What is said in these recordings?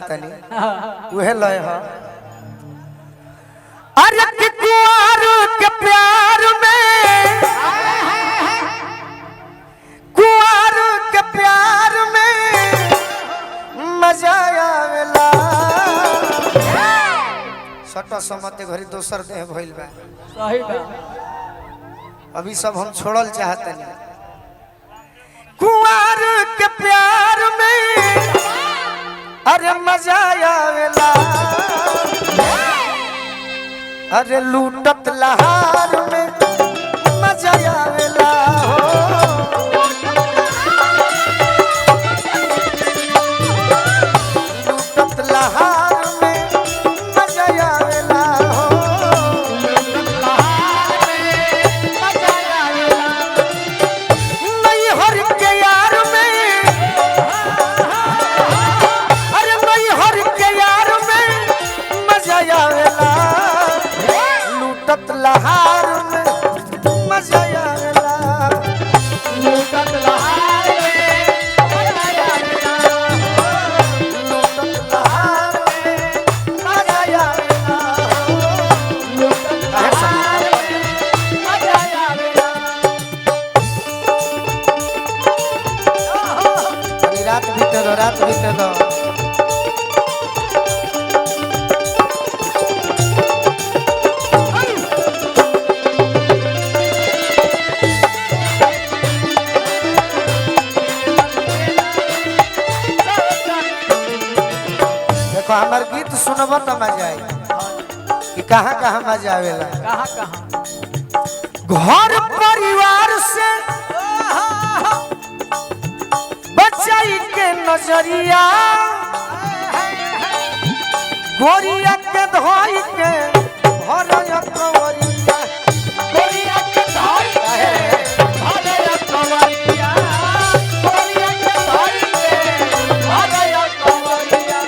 तनी उहे लय ह अरे कि कुंवर के प्यार में कुंवर के प्यार में मजा आवेला सटा समते घरी दोसर देह भइल बा सही बा। अभी सब हम छोड़ल चाहतनी कुंवर के प्यार में अरे मजा आवेला अरे लूटत लहार में मजा आवेला हो लूटत लहार में मजा आवेला हो नहीं हर के यार में अरे नहीं हर के यार में मजा आवेला लूटत लहार में मजा आवेला लूटत लहार में मजा आवेला लूटत लहार में मजा आवेला लूटत लहार में मजा आवेला। रात भीतर दो देखो हमार गीत सुनब तो मजा आई कि कहाँ कहाँ मजा आवेला कहाँ कहाँ घर परिवार से बचाई के नजरिया गोरिया के धोई के भरया कवरिया गोरिया के धोई के भरया कवरिया गोरिया के धोई के भरया कवरिया।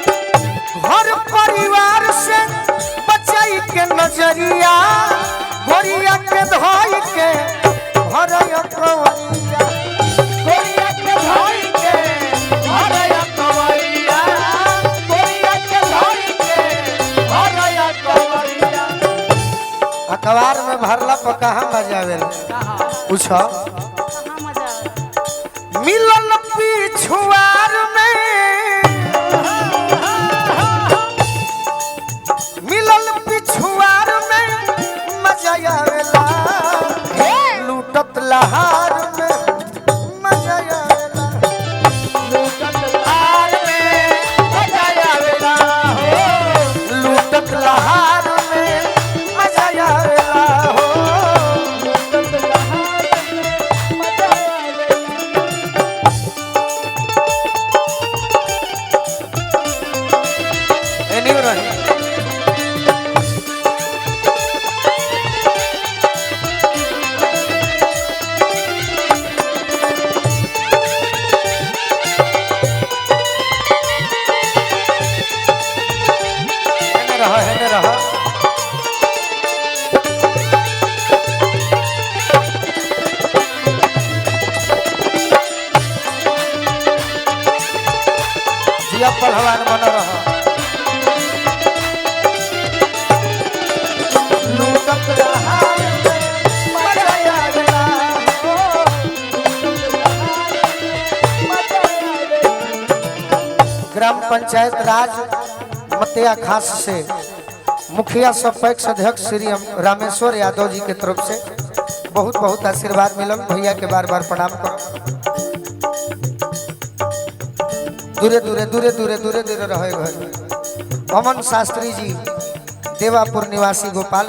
घर परिवार से बचाई के नजरिया गोरिया के धोई के भरया कवरिया गोरिया के धोई के भरया कवरिया गोरिया के धोई के भरया कवरिया। अखबार में भरला पर कहाँ मजा आवेला कहाँ पूछो कहाँ मजा आवेला। मिलन पिछुआर में मिलन पिछुआर में मजा आवेला लूटत लहार में मजा आवेला लूटत लहार में मजा आवेला हो लूटत लहार में मजा आवेला हो लूटत लहार में मजा आवेला। एनी रही हेने रह जिया पहलवान बन रहा लूटत लहार में मजा आवेला हो ग्राम पंचायत राज मतिया खास से मुखिया सपैक्ष अध्यक्ष श्री रामेश्वर यादव जी के तरफ से बहुत बहुत आशीर्वाद मिलल भैया के बार बार प्रणाम करो दूरे दूरे दूरे दूरे दूरे दूरे रहे घर अमन शास्त्री जी देवापुर निवासी गोपाल